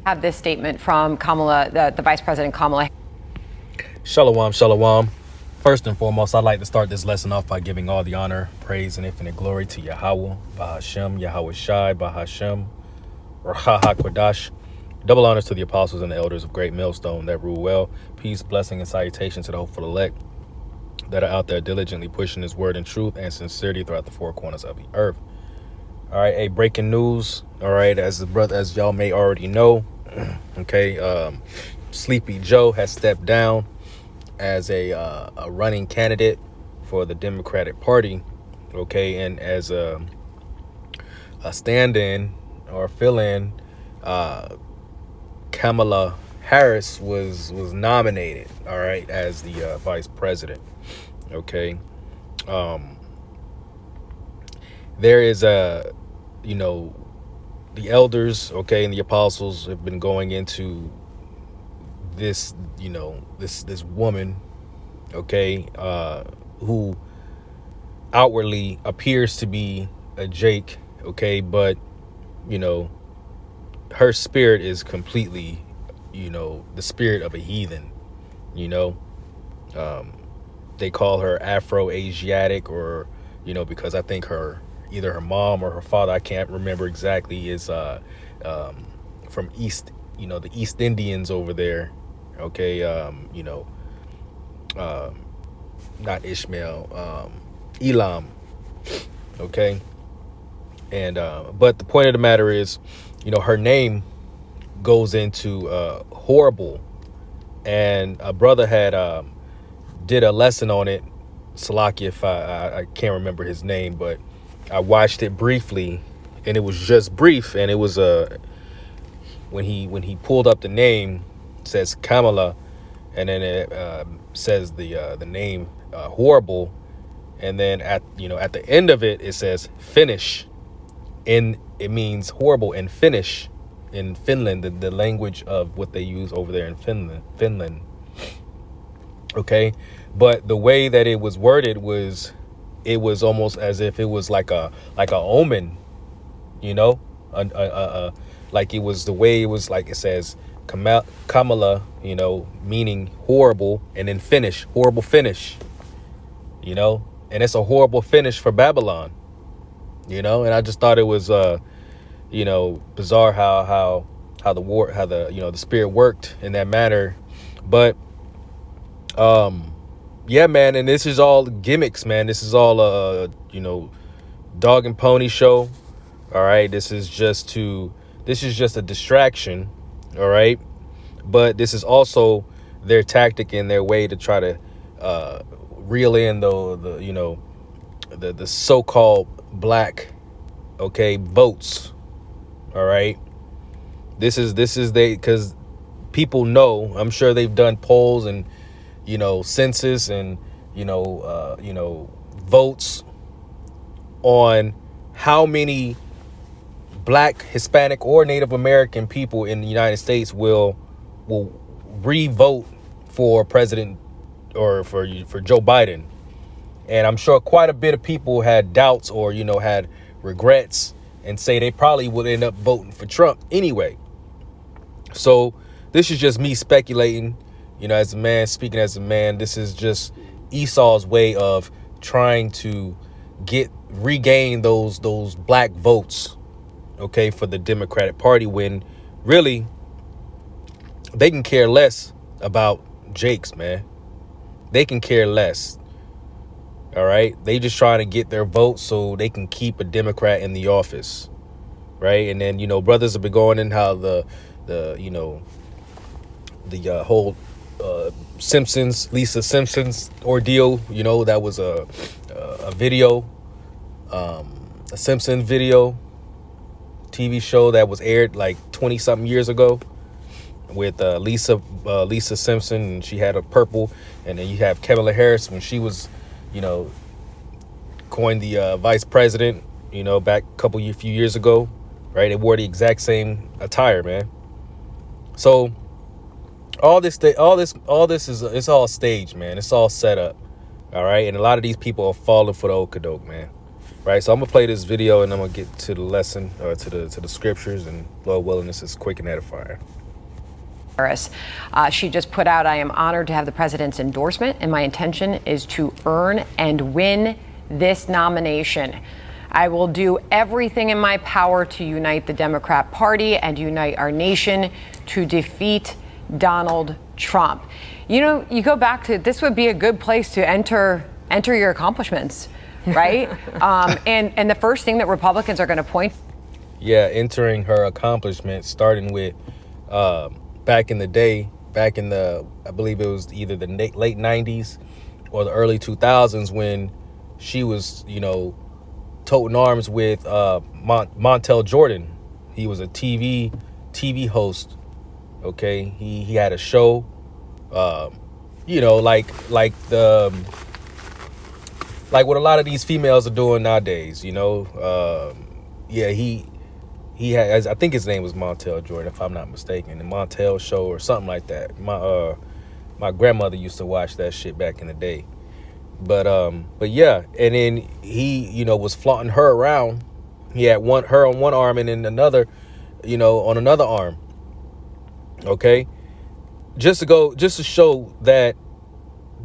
Have this statement from Kamala, the Vice President Kamala. Shalom, shalom. First and foremost, I'd like to start this lesson off by giving all the honor, praise, and infinite glory to Yahweh, Bahashem, Yahweh Shai, Bahashem, Raha Kodash. Double honors to the apostles and the elders of Great Millstone that rule well. Peace, blessing, and salutation to the hopeful elect that are out there diligently pushing his word in truth and sincerity throughout the four corners of the earth. All right, breaking news. All right, as y'all may already know, okay, Sleepy Joe has stepped down as a running candidate for the Democratic Party, okay, and as a stand-in or fill-in, Kamala Harris was nominated, all right, as the vice president, okay. There is the elders, okay, and the apostles have been going into this, this woman, okay, who outwardly appears to be a Jake, okay, but, her spirit is completely, the spirit of a heathen, they call her Afro-Asiatic or, because I think either her mom or her father, I can't remember exactly, is from East, the East Indians over there, okay, not Ishmael, Elam, okay, and but the point of the matter is, her name goes into horrible, and a brother had did a lesson on it, Salaki, if I can't remember his name, but I watched it briefly, and it was just brief, and it was when he pulled up the name, it says Kamala, and then it says the name horrible, and then at the end of it, it says finish, and it means horrible and Finnish in Finland, the language of what they use over there in Finland. Okay, but the way that it was worded was, it was almost as if it was like a omen, like it was the way it was, like it says Kamala, meaning horrible, and then finish, horrible finish, and it's a horrible finish for Babylon, and I just thought it was bizarre how the spirit worked in that manner. But yeah, man, and this is all gimmicks, man. This is all dog and pony show. All right, this is just a distraction, all right, but this is also their tactic and their way to try to reel in the so-called black, okay, votes. All right, this is because people know, I'm sure they've done polls and census and votes on how many black, Hispanic, or Native American people in the United States will re-vote for president or for Joe Biden. And I'm sure quite a bit of people had doubts or had regrets and say they probably would end up voting for Trump anyway. So this is just me speculating, as a man, speaking as a man. This is just Esau's way of trying to regain those black votes, okay, for the Democratic Party, when really they can care less about Jakes, man. They can care less. All right, they just trying to get their votes so they can keep a Democrat in the office, right? And then brothers have been going in how the whole Lisa Simpson's ordeal, that was a video, a Simpson video TV show that was aired like 20 something years ago with Lisa Simpson, and she had a purple, and then you have Kamala Harris when she was coined the vice president, back a few years ago, right? They wore the exact same attire, man. So all this is, it's all staged, man. It's all set up, all right? And a lot of these people are falling for the okey-doke, man. right? So I'm gonna play this video and I'm gonna get to the lesson, or to the scriptures, and Lord willing, this is quick and edifying. Harris. She just put out, I am honored to have the president's endorsement, and my intention is to earn and win this nomination. I will do everything in my power to unite the Democrat Party and unite our nation to defeat Donald Trump. You know, you go back to, this would be a good place to enter your accomplishments, right? And the first thing that Republicans are going to point. Yeah, entering her accomplishments, starting with back in the day, I believe it was either the late 90s or the early 2000s, when she was, toting arms with Montel Jordan. He was a TV host. Okay, he had a show, like what a lot of these females are doing nowadays. He has, I think his name was Montel Jordan, if I'm not mistaken, the Montel Show or something like that. My grandmother used to watch that shit back in the day. But yeah, and then he, was flaunting her around. He had her on one arm and then another, on another arm. Okay, just to show that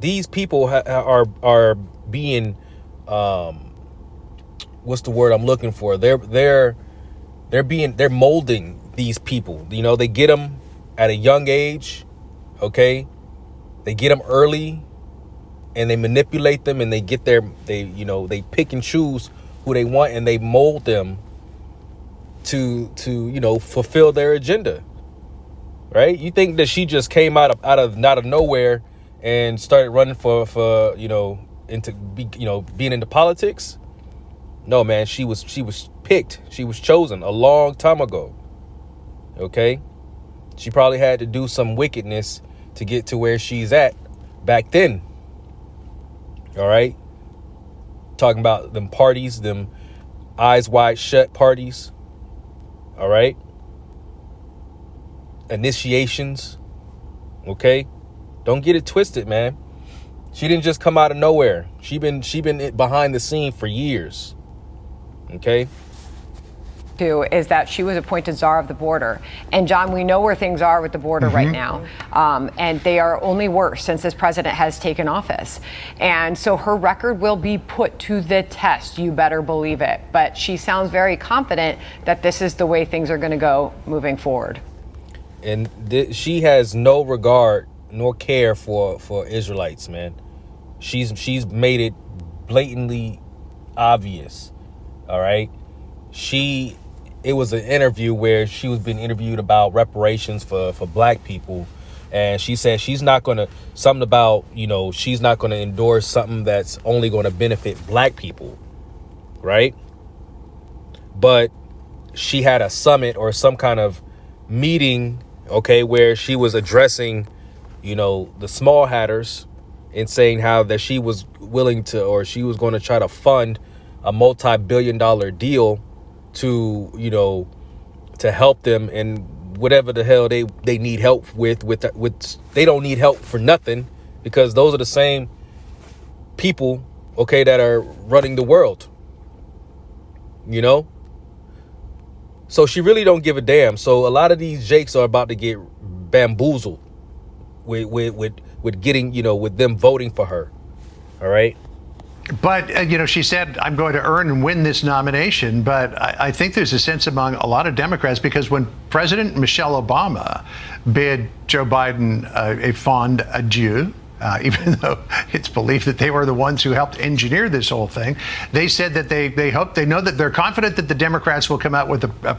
these people are being, what's the word I'm looking for? They're molding these people. They get them at a young age. Okay, they get them early, and they manipulate them, and they pick and choose who they want, and they mold them to fulfill their agenda. Right? You think that she just came out of nowhere and started running for being into politics? No, man, she was picked. She was chosen a long time ago. Okay? She probably had to do some wickedness to get to where she's at back then. All right? Talking about them parties, them eyes wide shut parties. All right? Initiations. Okay? Don't get it twisted, man. She didn't just come out of nowhere. She been behind the scene for years. Okay? Too, is that she was appointed czar of the border. And John, we know where things are with the border right now. And they are only worse since this president has taken office. And so her record will be put to the test. You better believe it. But she sounds very confident that this is the way things are going to go moving forward. And she has no regard nor care for Israelites, man. She's made it blatantly obvious. All right. It was an interview where she was being interviewed about reparations for black people. And she said she's not going to, something about, she's not going to endorse something that's only going to benefit black people. Right. But she had a summit or some kind of meeting, okay, where she was addressing, the small hatters, and saying how that she was willing to, or she was going to try to fund a multi-billion-dollar deal to, to help them in whatever the hell they need help with. They don't need help for nothing, because those are the same people, okay, that are running the world, So she really don't give a damn. So a lot of these jakes are about to get bamboozled with getting, with them voting for her. All right. But, she said, I'm going to earn and win this nomination. But I think there's a sense among a lot of Democrats, because when President Michelle Obama bid Joe Biden a fond adieu, even though it's believed that they were the ones who helped engineer this whole thing, they said that they know that they're confident that the Democrats will come out with a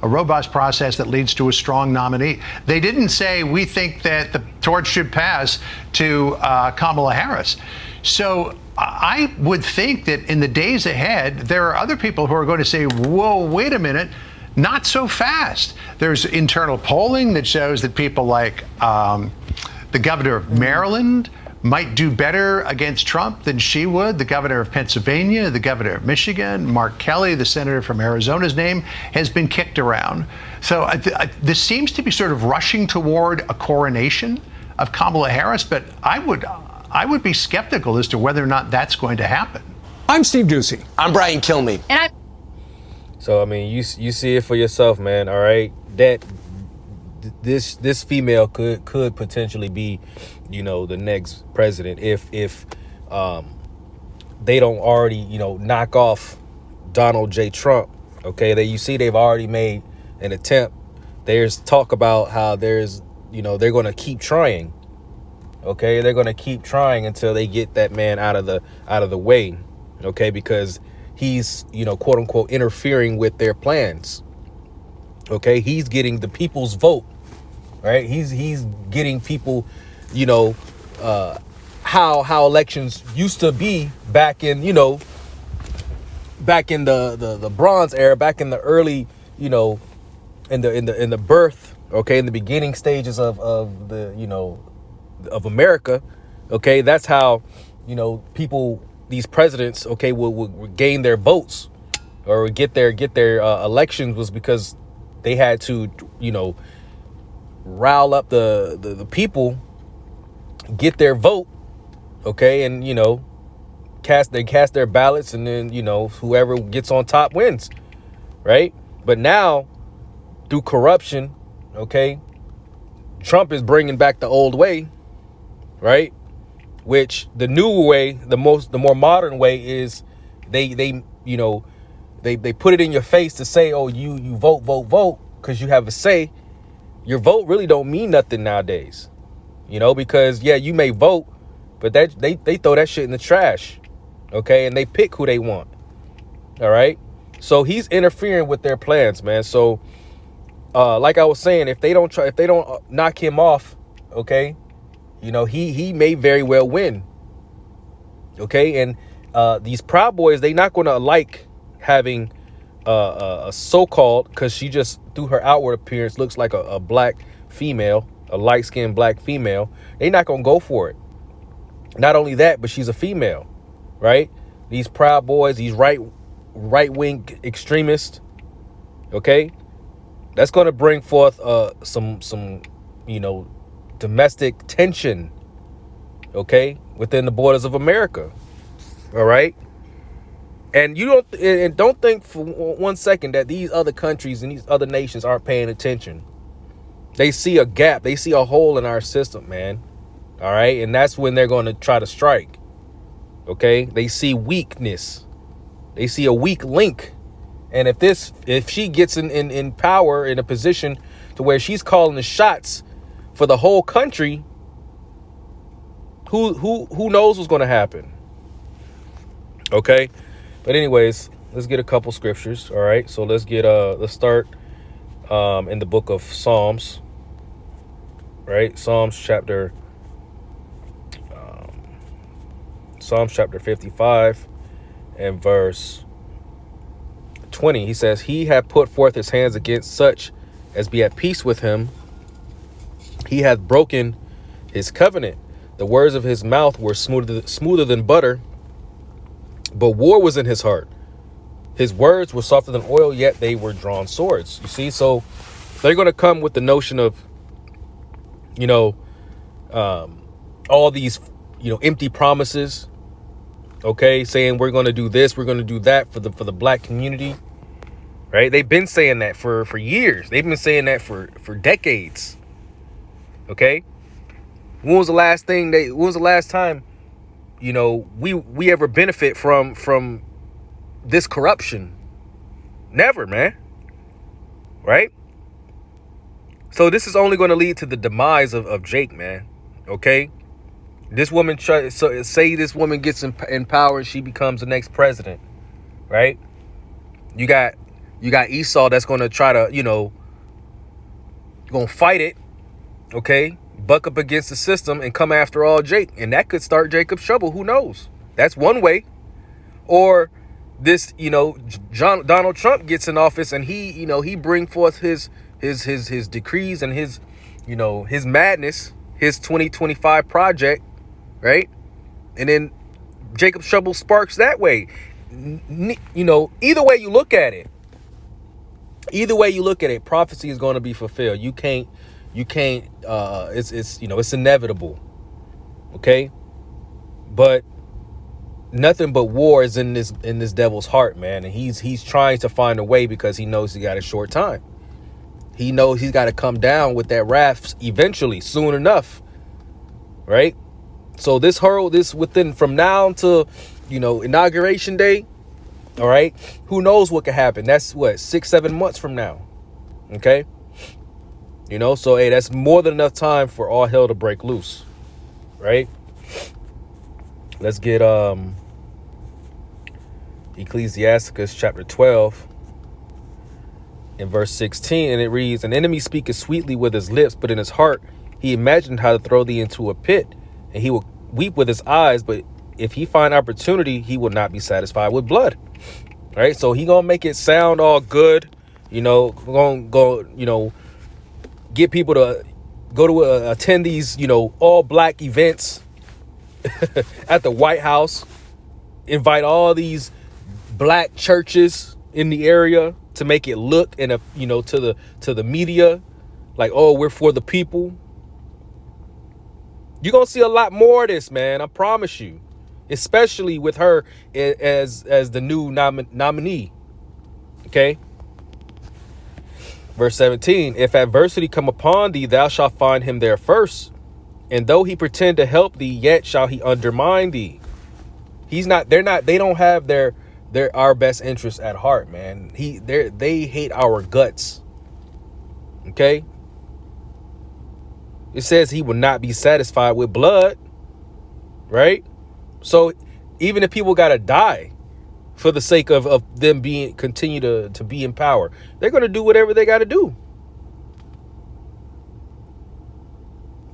robust process that leads to a strong nominee. They didn't say, we think that the torch should pass to Kamala Harris. So I would think that in the days ahead, there are other people who are going to say, whoa, wait a minute, not so fast. There's internal polling that shows that people like the governor of Maryland might do better against Trump than she would. The governor of Pennsylvania, the governor of Michigan, Mark Kelly, the senator from Arizona's name has been kicked around. So this seems to be sort of rushing toward a coronation of Kamala Harris, but I would be skeptical as to whether or not that's going to happen. I'm Steve Doocy. I'm Brian Kilmeade. And I'm So I mean, you see it for yourself, man. All right, that this female could potentially be, the next president if they don't already, knock off Donald J. Trump. Okay, they've already made an attempt. There's talk about how they're going to keep trying. Okay, they're going to keep trying until they get that man out of the way. Okay, because he's, quote unquote, interfering with their plans. Okay, he's getting the people's vote, right? He's getting people, how elections used to be back in, back in the Bronze era, back in the early, in the birth, okay, in the beginning stages of the, of America. Okay, that's how, people, these presidents, okay, would gain their votes or get their elections, was because they had to, rile up the people, get their vote, okay, and cast their ballots, and then whoever gets on top wins, right? But now, through corruption, okay, Trump is bringing back the old way, right? Which the new way, the more modern way is they put it in your face to say, oh, you vote because you have a say. Your vote really don't mean nothing nowadays, because yeah, you may vote, but that they throw that shit in the trash, okay, and they pick who they want. All right, so he's interfering with their plans, man. So, like I was saying, if they don't knock him off, okay, he may very well win. Okay, and these Proud Boys, they not going to like having a so-called, because she just, through her outward appearance, looks like a black female, a light-skinned black female. They not gonna go for it. Not only that, but she's a female, right? These Proud Boys, these right-wing extremists, okay, that's gonna bring forth some domestic tension, okay, within the borders of America. All right. And don't think for one second that these other countries and these other nations aren't paying attention. They see a gap. They see a hole in our system, man. All right. And that's when they're going to try to strike. OK, they see weakness. They see a weak link. And if she gets in power, in a position to where she's calling the shots for the whole country, who knows what's going to happen? OK. But anyways, let's get a couple scriptures. All right. So let's start in the book of Psalms. Right. Psalms chapter 55 and verse 20. He says, he hath put forth his hands against such as be at peace with him. He hath broken his covenant. The words of his mouth were smoother than butter, but war was in his heart. His words were softer than oil, yet they were drawn swords. You see, so they're going to come with the notion of, all these, empty promises. Okay, saying we're going to do this, we're going to do that for the black community. Right? They've been saying that for years. They've been saying that for decades. Okay. When was the last time we ever benefit from this corruption? Never, man. Right? So this is only going to lead to the demise of Jake, man. Okay? This woman, say this woman gets in power and she becomes the next president. Right? You got Esau that's going to try to, going to fight it. Okay? Buck up against the system and come after all Jake. And that could start Jacob's trouble. Who knows? That's one way. Or this, Donald Trump gets in office and he bring forth his decrees and his madness, his 2025 project, right? And then Jacob's trouble sparks that way. Either way you look at it, prophecy is going to be fulfilled. You can't, it's inevitable. Okay. But nothing but war is in this devil's heart, man. And he's trying to find a way because he knows he got a short time. He knows he's got to come down with that wrath eventually, soon enough. Right? So this within from now to, inauguration day. All right. Who knows what could happen? That's what, 6-7 months from now. Okay. So, hey, that's more than enough time for all hell to break loose. Right. Let's get Ecclesiasticus chapter 12 in verse 16. And it reads, "An enemy speaketh sweetly with his lips, but in his heart he imagined how to throw thee into a pit. And he will weep with his eyes, but if he find opportunity, he will not be satisfied with blood." Right? So he gonna make it sound all good. Gonna get people to go to attend these, all black events at the White House, invite all these black churches in the area to make it look to the media like, oh, we're for the people. You're going to see a lot more of this, man. I promise you, especially with her as the new nominee. Okay. Verse 17, "If adversity come upon thee, thou shalt find him there first. And though he pretend to help thee, yet shall he undermine thee." They don't have our best interests at heart, man. They hate our guts. Okay. It says he will not be satisfied with blood. Right. So even if people got to die for the sake of them continue to be in power, they're going to do whatever they got to do.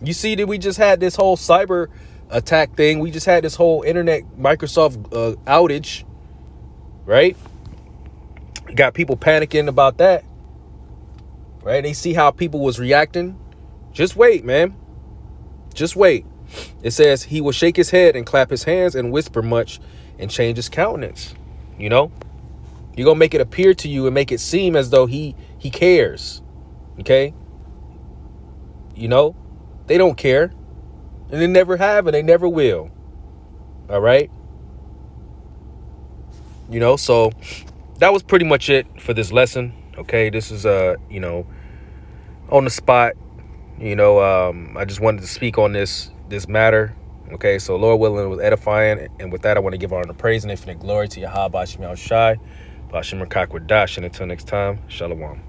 You see that we just had this whole cyber attack thing. We just had this whole internet Microsoft outage, right? Got people panicking about that, right? They see how people was reacting. Just wait, man. Just wait. It says he will shake his head and clap his hands and whisper much and change his countenance. You're going to make it appear to you and make it seem as though he cares. Okay. They don't care, and they never have, and they never will. All right. So that was pretty much it for this lesson. Okay. This is, on the spot, I just wanted to speak on this matter. Okay. So Lord willing, it was edifying. And with that, I want to give honor and praise and infinite glory to Yahweh Bashim Yahshai, Bashim Rakak Wadash. And until next time, Shalom.